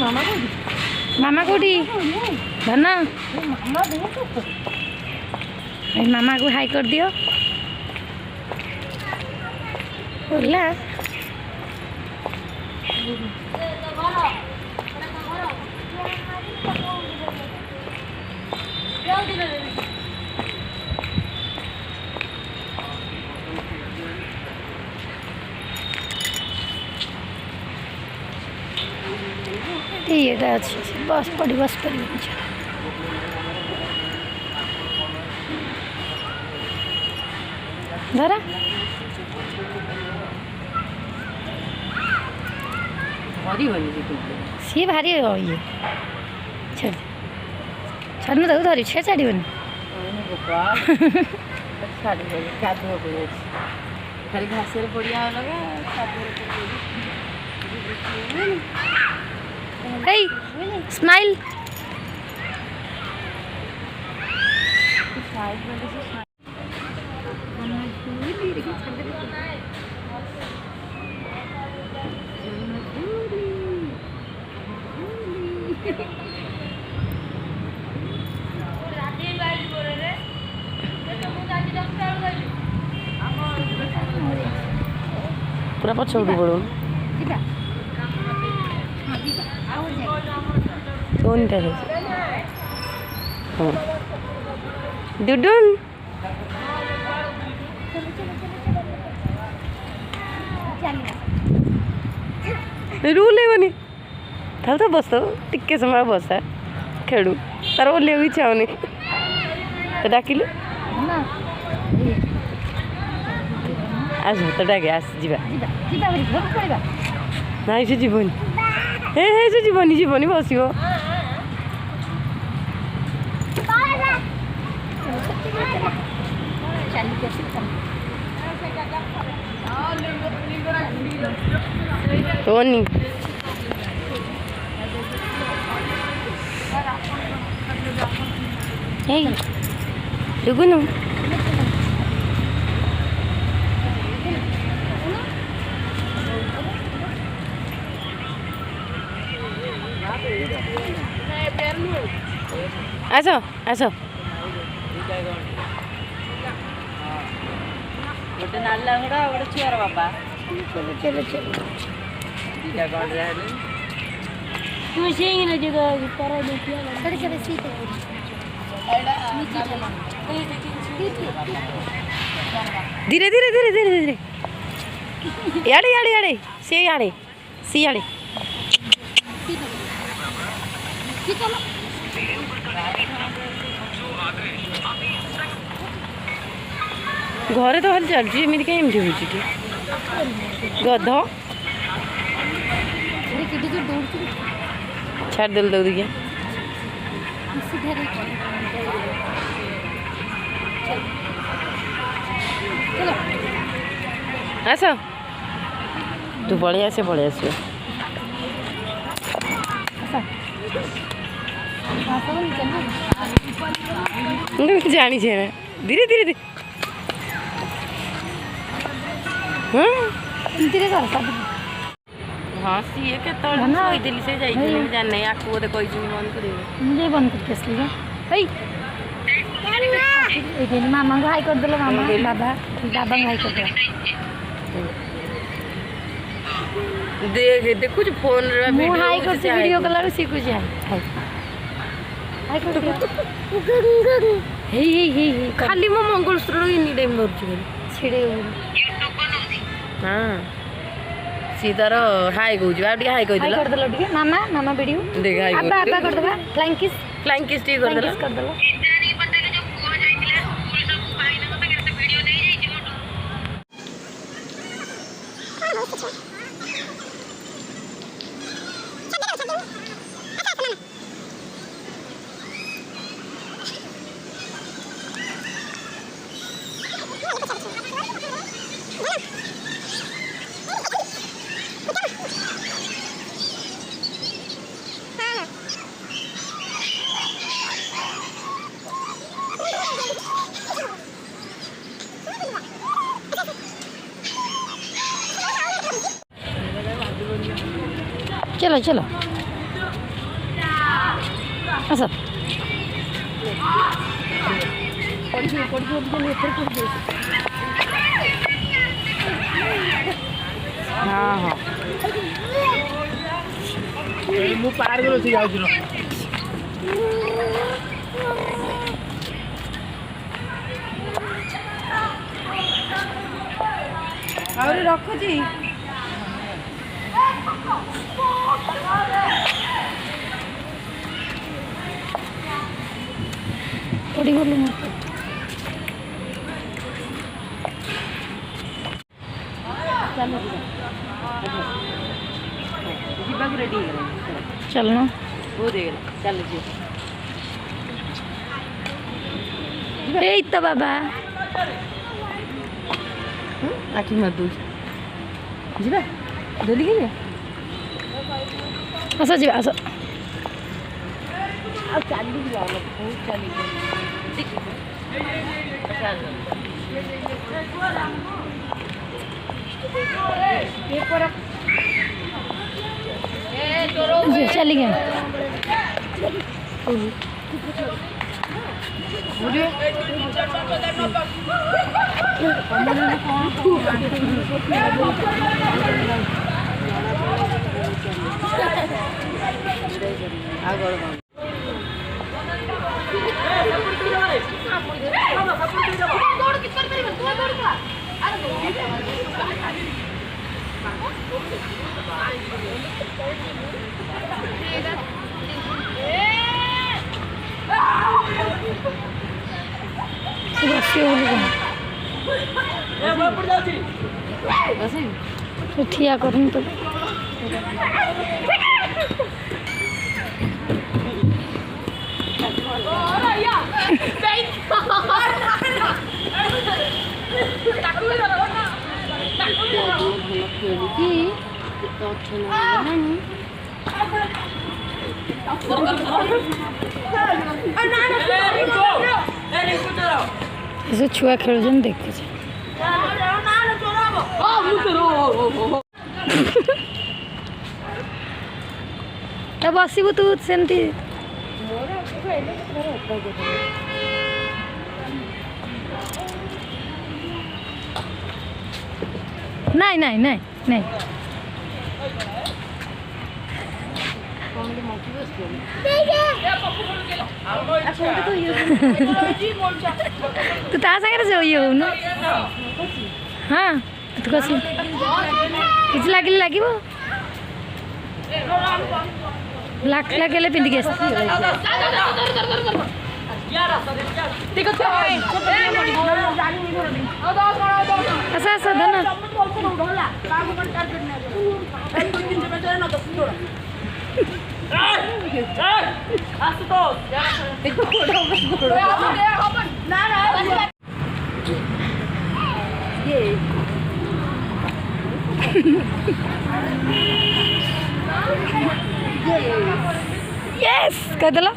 मामा कोठी धन मामा को हाई कर दियो बोला ये बस पड़ी धरा सी भारी हो ये छाड़ना तो धरी छे छाड़बनी खाली घास पड़िया Hey, smile. पूरा पछौड़ पड़ो दुडुन रूल है थाल तो बस टिके समय बस खेड़ू तार ओल्हे इच्छा होनी तो डाकिलु आस तो डाके आस जा नाई से जीवनी हे से जीवनी जीवनी बस Tony hey Dugunu Aso गोटे नाला घोड़ा गोटे छुआर बापा चलो दीटा कौन रहे तू सेही न जगह पर देखिया चल सीट धीरे याड़े से याड़े सी याड़े घरे तो खाली चलती एमती कहीं एमती हो गध छाड़ देल दौड़ दिया आस तू पलि आस जानी छे धीरे हाँ सी के दिल्ली से जाने आपको बोधे कोई बंद कर मुझे बंद करके असली मामा को हाई कर दे मामा बाबा हाई कर दे देख देखु फोन हाई कर वीडियो कलर सीखु हाई कर खाली मो मंगलसूत्र इन टाइम धरु छिड़े हाँ सी तार हाई कहूँ हाई कर मामा वीडियो देख हाई कर दे फ्लाइंग किस टी कर दे चलो ଆସ ହଁ ହଁ ମୁଁ ପାର୍କ ରୋଷେଇ ଯାଉଛି ନା ଆହୁରି ରଖୁଛି ପଡ଼ିଗଲୁ ଯିବାକୁ ରେଡ଼ି ହେଇଗଲା ଚାଲୁନ ବହୁତ ହେଇଗଲା ଚାଲ ଯିବା ଏଇ ତ ବାବା ଆଖି ମାରି ଦଉଛି ଯିବା ଦୋଲିକି ଯିବା ଆସ ଯିବା ଆସ ଆଉ ଚାଲିକି ଯିବା ବହୁତ ଚାଲିକି ଚାଲିକି ଆଉ ଗଡ଼ ବସିବ ବୋଲି ଠିଆ କରୁନି ତ ଖେଳିକି ସେ ଛୁଆ ଖେଳୁଛନ୍ତି ଦେଖୁଛି ବସିବୁ ତୁ ସେମିତି ନାଇଁ ନାଇଁ ନାଇଁ ନାଇଁ ତୁ ତା ସାଙ୍ଗରେ ସେ ଇଏ ହଉନୁ ହଁ ତୁ କସି କିଛି ଲାଗିଲେ ଲାଗିବ ବ୍ଲାକ୍ ଫ୍ଲାକ୍ ହେଲେ ପିନ୍ଧିକି ଆସିଥିବ ଆସ ଆସ ଧନ Yes, kau dah lah.